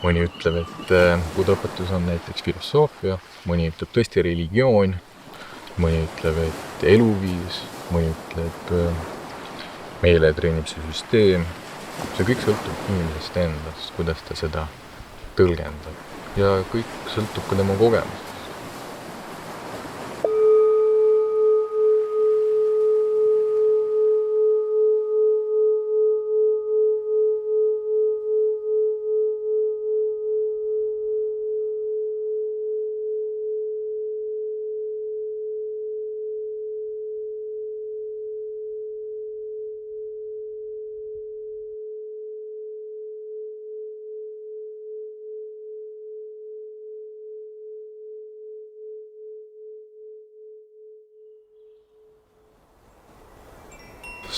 Mõni ütleb, et budaõpetus on näiteks filosoofia, mõni ütleb tõesti religioon, mõni ütleb, et eluviis, mõni ütleb meile treenib see süsteem. See kõik sõltub inimesest endast, kuidas ta seda tõlgendab. Ja kõik sõltub ka tema kogemusest.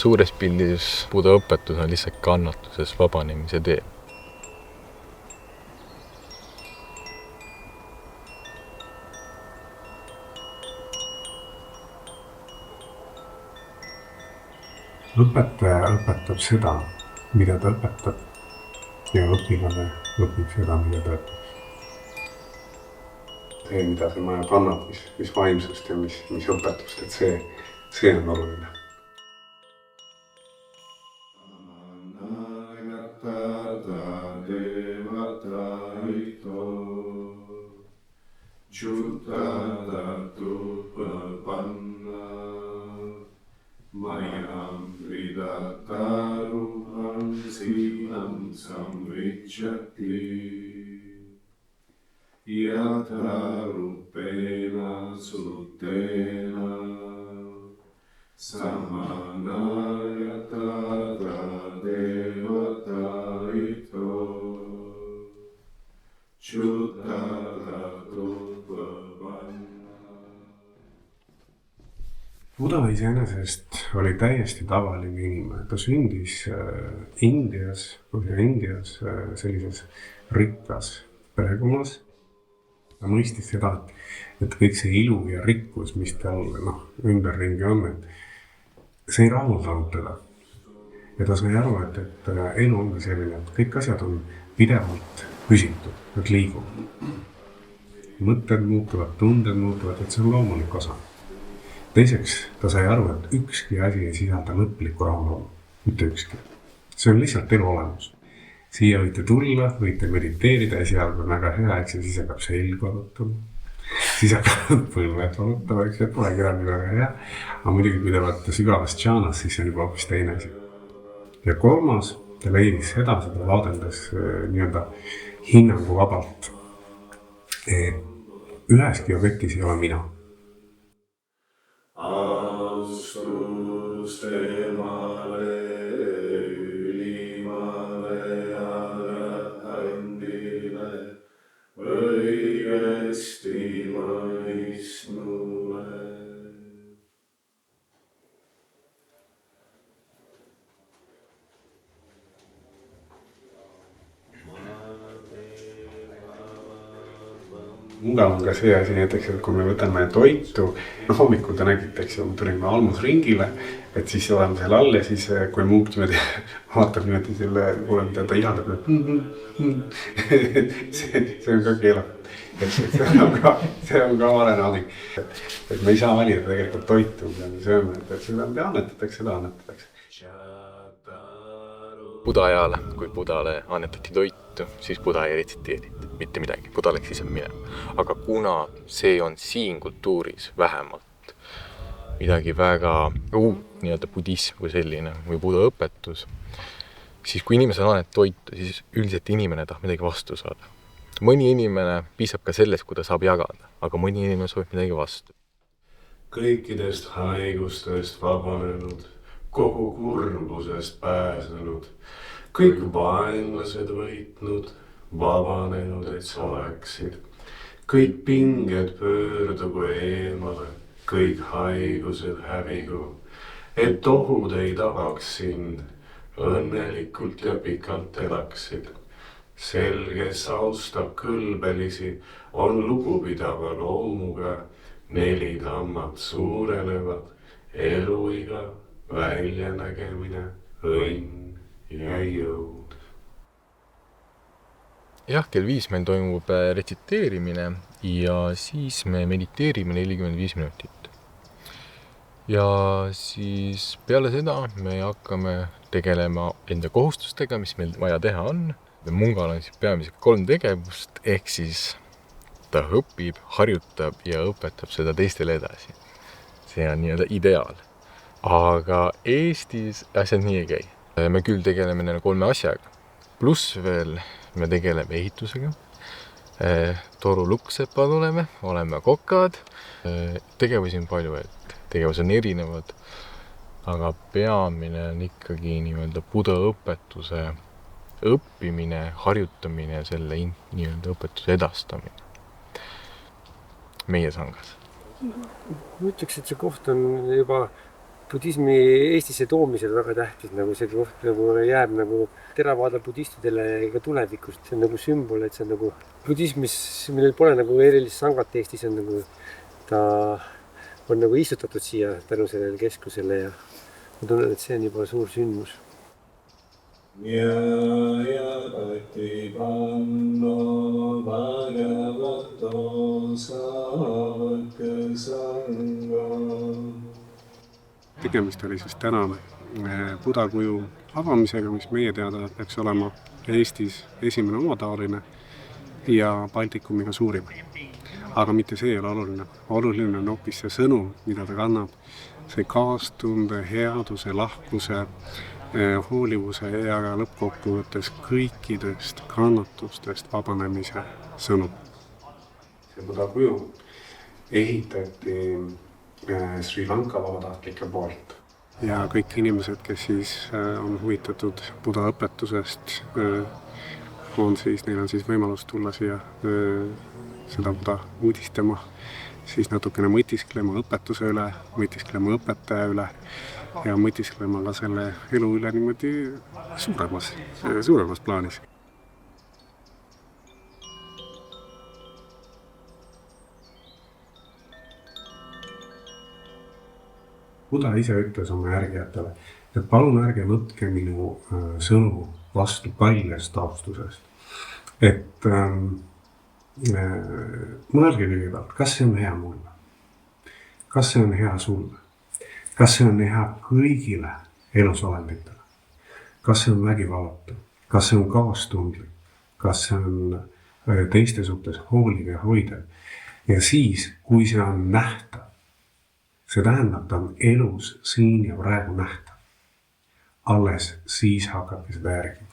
Suures pildis Buda õpetus on lihtsalt kannatuses vabanemise tee. Õpetaja õpetab seda, mida ta õpetab, ja õpilane õpib seda, mida ta õpib. See, mida see maja kannab, mis vaimsust ja mis õpetust, et see on oluline. Mayam Vidataruham Sinam Samvichati Yatarupena Sutena Samanayatata Devata Ito Buda iseenesest oli täiesti tavaline inimene. Ta sündis Indias, Põhja-Indias sellises rikkas perekonnas. Ta mõistis seda, et kõik see ilu ja rikkus, mis tal ümberringi on, et see ei rahuldanud teda. Ja ta sai aru, et elu ongi selline, et kõik asjad on pidevalt püsitud, nad liiguvad. Mõtted muutuvad, tunded muutuvad, et see on loomulik osa. Teiseks, ta sai aru, et ükski asi ei sisalda lõplikku rahulolu, mitte ükski. See on lihtsalt elu olemus. Siia võite tulla, võite mediteerida, esialgu on väga hea, eks, ja siis hakkab selg valutama. Siis hakkavad põlved valutama, eks, et polegi enam väga hea. Aga muidugi, kui te vaata sügavast džaanas, siis on juba hoopis teine asi. Ja kolmas, ta leidis seda vaadeldes nii-öelda hinnangu vabalt. Üheski objektis ei ole mina. Austus temale ülimale agatandile õigesti mõistnule. Mugav on ka see asi näiteks, et kui me võtame toitu, hommikul te nägite, eks ju, me tulime almusringile, et siis oleme seal all ja siis kui muuk niimoodi vaatab niimoodi selle kuule, mida ta ihaldab, see on ka keelatud. See on ka vale naabik. Et me ei saa valida tegelikult toitu, mida me sööme, et seda annetatakse. Buda ajal, kui Budale annetati toitu, siis Buda ei retsiteerinud mitte midagi. Buda läks ise minema. Aga kuna see on siin kultuuris vähemalt midagi väga uut, nii-öelda budism kui selline või buda õpetus, siis kui inimesel annab toitu, siis üldiselt inimene tahab midagi vastu saada. Mõni inimene piisab ka sellest, kui ta saab jagada, aga mõni inimene soovib midagi vastu. Kõikidest haigustest vabanenud, kogu kurbusest pääsenud, kõik vaenlased võitnud, vabanenud, et sa oleksid. Kõik pinged pöördugu eemale, kõik haigused hävigu, et ohud ei tabaks sind, õnnelikult ja pikalt elaksid. Sel, kes austab kõlbelisi, on lugupidava loomuga, 4 tammad suurenevad, eluiga, väljanägemine, õnn ja jõud. Jah, kell 5 meil toimub retsiteerimine ja siis me mediteerime 45 minutit. Ja siis peale seda me hakkame tegelema enda kohustustega, mis meil vaja teha on. Mungal on siis peamiselt 3 tegevust, ehk siis ta õpib, harjutab ja õpetab seda teistele edasi. See on nii-öelda ideaal. Aga Eestis asjad nii ei käi. Me küll tegeleme nende 3 asjaga. Pluss veel me tegeleme ehitusega. Toru luksepad oleme kokad. Tegevusi on palju, et tegevus on erinevad. Aga peamine on ikkagi nii-öelda buda õpetuse õppimine, harjutamine ja selle nii-öelda õpetuse edastamine. Meie sangas. Ma ütleks, et see koht on juba budismi Eestisse toomisel väga tähtis, nagu see koht nagu jääb nagu teravaada budistidele ka tulevikust. See on nagu sümbol, et see on nagu budismis, millel pole nagu erilist sangat Eestis, on nagu ta on nagu istutatud siia tänu sellele keskusele ja ma tunnen, et see on juba suur sündmus. Tegemist oli siis täna buda kuju avamisega, mis meie teada peaks olema Eestis esimene omataoline ja Baltikumiga suurim. Aga mitte see ei ole oluline. Oluline on hoopis see sõnum, mida ta kannab. See kaastunde, headuse, lahkuse, hoolivuse ja lõppkokkuvõttes kõikidest kannatustest vabanemise sõnum. See buda kuju ehitati Sri Lanka vabatahtlike poolt. Ja kõik inimesed, kes siis on huvitatud buda õpetusest, neil on siis võimalus tulla siia seda buda uudistama, siis natukene mõtisklema õpetuse üle, mõtisklema õpetaja üle ja mõtisklema ka selle elu üle niimoodi suuremas plaanis. Buda ise ütles oma järgijatele, et palun ärge võtke minu sõnu vastu kaljast austusest. Et mõelge kõigepealt, kas see on hea mulle? Kas see on hea sulle? Kas see on hea kõigile elusolenditele? Kas see on vägivallatu? Kas see on kaastundlik? Kas see on teiste suhtes hooliv ja hoidev? Ja siis, kui see on nähtav, see tähendab, ta on elus siin ja praegu nähtav. Alles siis hakake seda järgima.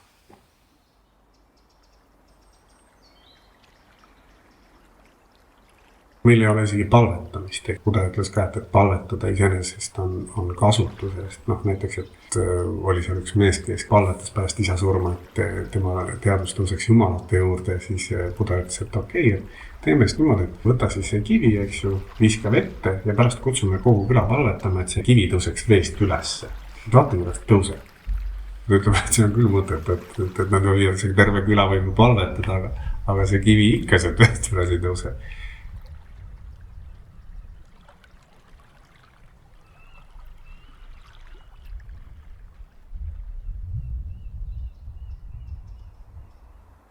Meil ei ole isegi palvetamist. Buda ütles ka, et palvetada iseenesest on kasutusest. Näiteks, et oli seal üks mees, kes palvetas pärast isa surma, et tema teadus tõuseks jumalate juurde. Siis Buda ütles, et okei, teeme siis niimoodi, et võta siis see kivi, eks ju, viska vette ja pärast kutsume kogu küla palvetama, et see kivi tõuseks veest ülesse. Vaata, kuidas tõuseb. Ta ütleb, et see on küll mõtet, et nad võivad terve küla võime palvetada, aga see kivi ikka sealt veest üles ei tõuse.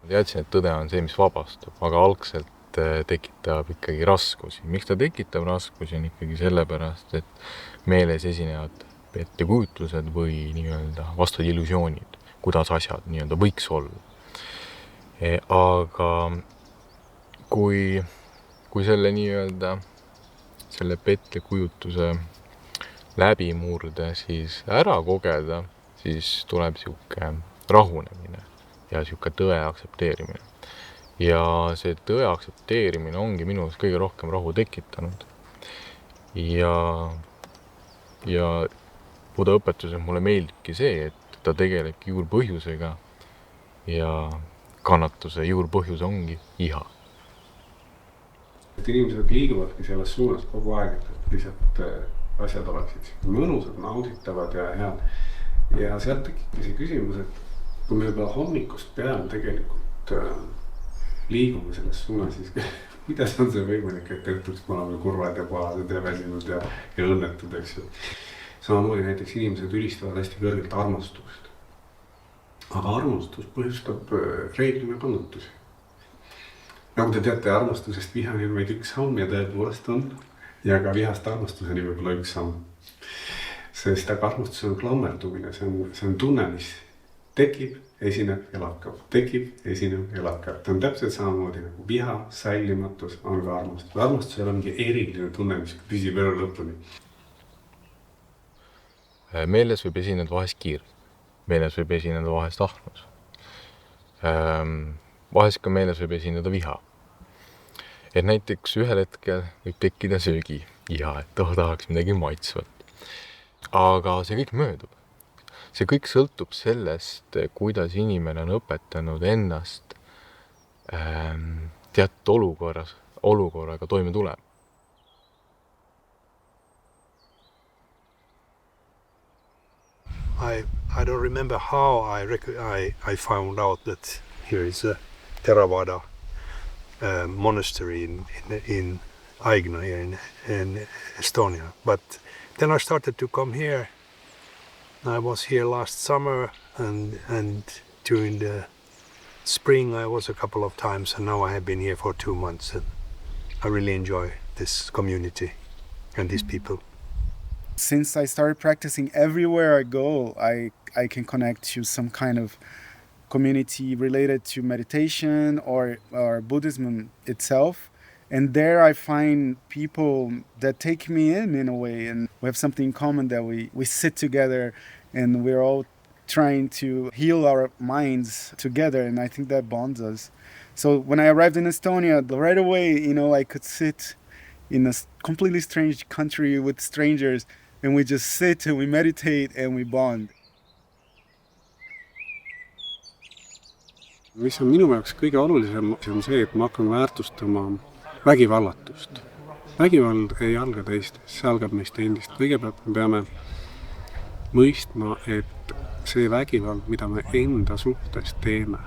Teadsin, et tõde on see, mis vabastab, aga algselt tekitab ikkagi raskusi. Miks ta tekitab raskusi on ikkagi sellepärast, et meeles esinevad ettekujutlused või nii-öelda vastavad illusioonid, kuidas asjad nii-öelda võiks olla. Aga kui selle nii-öelda selle pettekujutuse läbimurde siis ära kogeda, siis tuleb sihuke rahunemine ja sihuke tõe aktsepteerimine. Ja see tõe aktsepteerimine ongi minus kõige rohkem rahu tekitanud. Ja Buda õpetuses mulle meeldibki see, et ta tegelebki juurpõhjusega ja kannatuse juurpõhjus ongi iha. Et inimesed liiguvadki selles suunas kogu aeg, et lihtsalt asjad oleksid mõnusad, nauditavad ja head. Ja sealt tekibki see küsimus, et kui me juba hommikust peale tegelikult liigume selles suunas, siis kuidas on see võimalik, et õhtuks me oleme kurvad ja pahased ja väsinud ja õnnetud, eks ju. Samamoodi näiteks inimesed ülistavad hästi kõrgelt armastust. Aga armastus põhjustab reeglina kannatusi. Nagu te teate, armastusest vihani on vaid üks samm ja tõepoolest on. Ja ka vihast armastuseni võib-olla üks samm. Sest aga armastus on klammerdumine, see on tunne, mis tekib, esineb ja lakkab. Tekib, esineb ja lakkab. Ta on täpselt samamoodi nagu viha, säilimatus on ka armastus. Armastus on mingi eriline tunne, mis püsib elu lõpuni. Meeles võib esineda vahest kiir. Meeles võib esineda vahest ahnus. Vahest ka meeles võib esineda viha. Et näiteks ühel hetkel võib tekkida söögi iha, et tahaks midagi maitsvat. Aga see kõik möödub. See kõik sõltub sellest, kuidas inimene on õpetanud ennast teatud olukorraga toime tulema. I don't remember how I found out that here is a Theravada monastery in Aigna here in Estonia. But then I started to come here. I was here last summer and during the spring I was a couple of times, and now I have been here for 2 months, and I really enjoy this community and these people. Since I started practicing, everywhere I go, I can connect to some kind of community related to meditation or Buddhism itself. And there I find people that take me in a way, and we have something in common that we sit together and we're all trying to heal our minds together, and I think that bonds us. So when I arrived in Estonia, right away, I could sit in a completely strange country with strangers, and we just sit and we meditate and we bond. Mis on minu jaoks kõige olulisem, on see, et ma hakkan väärtustama vägivallatust. Vägivald ei alga teistest, see algab meist endist. Kõigepealt me peame mõistma, et see vägivald, mida me enda suhtes teeme,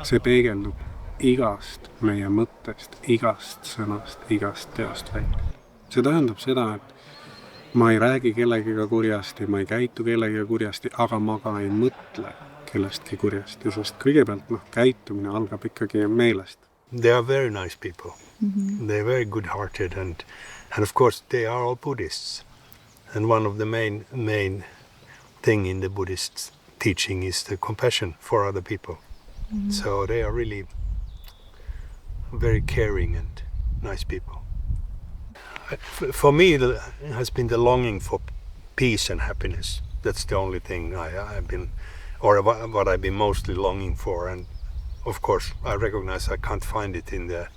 see peegeldub igast meie mõttest, igast sõnast, igast teost välja. See tähendab seda, et ma ei räägi kellegiga kurjasti, ma ei käitu kellegiga kurjasti, aga ma ka ei mõtle kellestki kurjasti, sest kõigepealt käitumine algab ikkagi meelest. They are very nice people. Mm-hmm. They are very good-hearted, and of course they are all Buddhists. And one of the main thing in the Buddhist teaching is the compassion for other people. Mm-hmm. So they are really very caring and nice people. For me, it has been the longing for peace and happiness. That's the only thing I've been, or what I've been mostly longing for. And of course, I recognize I can't find it in the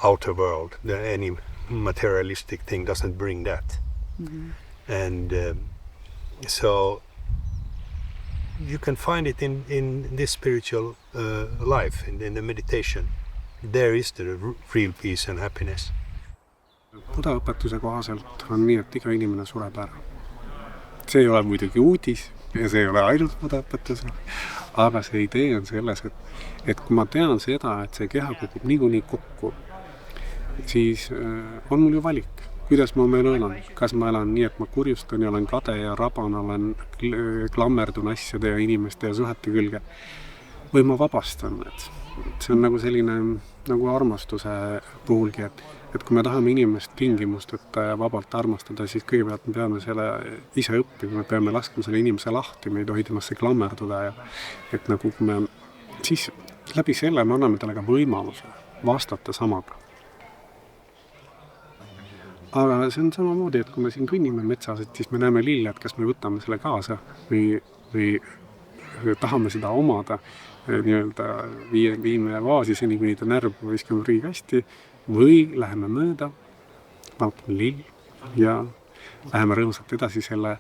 outer world. Any materialistic thing doesn't bring that. Mm-hmm. And so you can find it in this spiritual life, in the meditation. There is the real peace and happiness. Buda õpetuse kohaselt on nii, et iga inimene sureb ära. See ei ole muidugi uudis ja see ei ole ainult Buda õpetus, aga see idee on selles, et kui ma tean seda, et see keha kukub niikuinii kokku, siis on mul ju valik, kuidas ma meil elan. Kas ma elan nii, et ma kurjustan ja olen kade ja raban, klammerdun asjade ja inimeste ja suhete külge, või ma vabastan. See on nagu selline nagu armastuse puhulgi, et kui me tahame inimest tingimusteta ja vabalt armastada, siis kõigepealt me peame selle ise õppima, me peame laskma selle inimese lahti, me ei tohi temasse klammerduda ja et nagu kui me siis läbi selle me anname talle ka võimaluse vastata samaga. aga see on samamoodi, et kui me siin kõnnime metsas, et siis me näeme lille, et kas me võtame selle kaasa või tahame seda omada, nii-öelda viime vaasi seni, kuni ta närb, viskame prügikasti või läheme mööda, vaatame lill ja läheme rõõmsalt edasi selle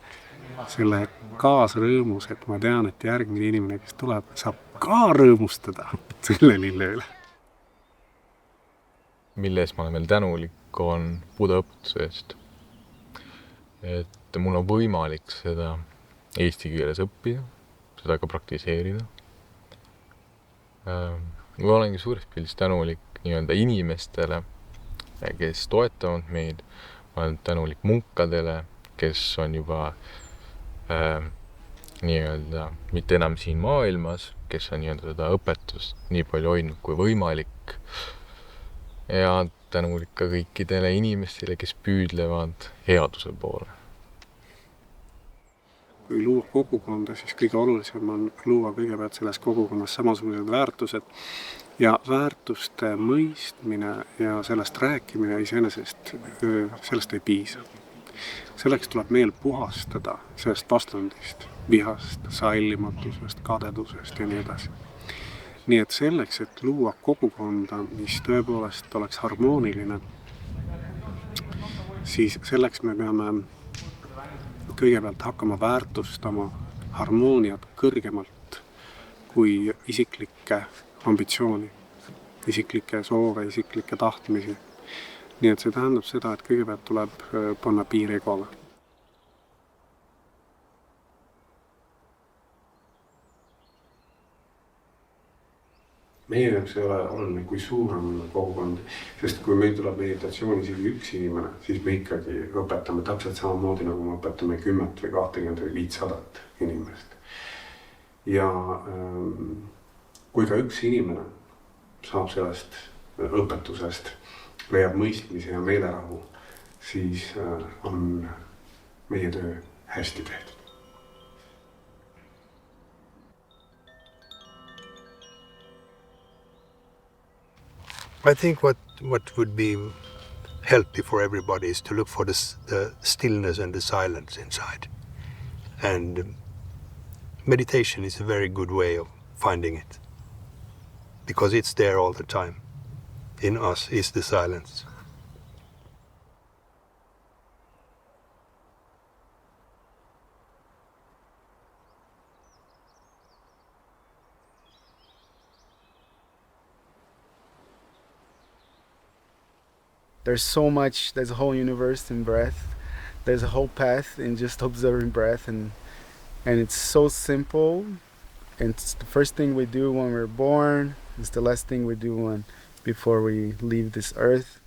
kaasrõõmus, et ma tean, et järgmine inimene, kes tuleb, saab ka rõõmustada selle lille üle. Mille eest ma olen veel tänulik, on Buda õpetuse eest. Et mul on võimalik seda eesti keeles õppida, seda ka praktiseerida. Ma olengi suures pildis tänulik nii-öelda inimestele, kes toetavad meid. Ma olen tänulik munkadele, kes on juba nii-öelda mitte enam siin maailmas, kes on nii-öelda seda õpetust nii palju hoidnud kui võimalik. Ja tänulik ka kõikidele inimestele, kes püüdlevad headuse poole. Kui luua kogukonda, siis kõige olulisem on luua kõigepealt selles kogukonnas samasugused väärtused ja väärtuste mõistmine ja sellest rääkimine iseenesest, sellest ei piisa. Selleks tuleb meel puhastada sellest vastandist, vihast, sallimatusest, kadedusest ja nii edasi. Nii et selleks, et luua kogukonda, mis tõepoolest oleks harmooniline, siis selleks me peame kõigepealt hakkama väärtustama harmooniat kõrgemalt kui isiklikke ambitsiooni, isiklikke soove, isiklikke tahtmisi. Nii et see tähendab seda, et kõigepealt tuleb panna piir egole. Meie jaoks ei ole oluline, kui suur on kogukond, sest kui meil tuleb meditatsiooni isegi üks inimene, siis me ikkagi õpetame täpselt samamoodi, nagu me õpetame 10 või 20 või 500 inimest. Ja kui ka üks inimene saab sellest õpetusest, leiab mõistmise ja meelerahu, siis on meie töö hästi tehtud. I think what would be healthy for everybody is to look for the stillness and the silence inside. And meditation is a very good way of finding it. Because it's there all the time. In us is the silence. There's so much, there's a whole universe in breath. There's a whole path in just observing breath, and it's so simple. And it's the first thing we do when we're born. It's the last thing we do before we leave this earth.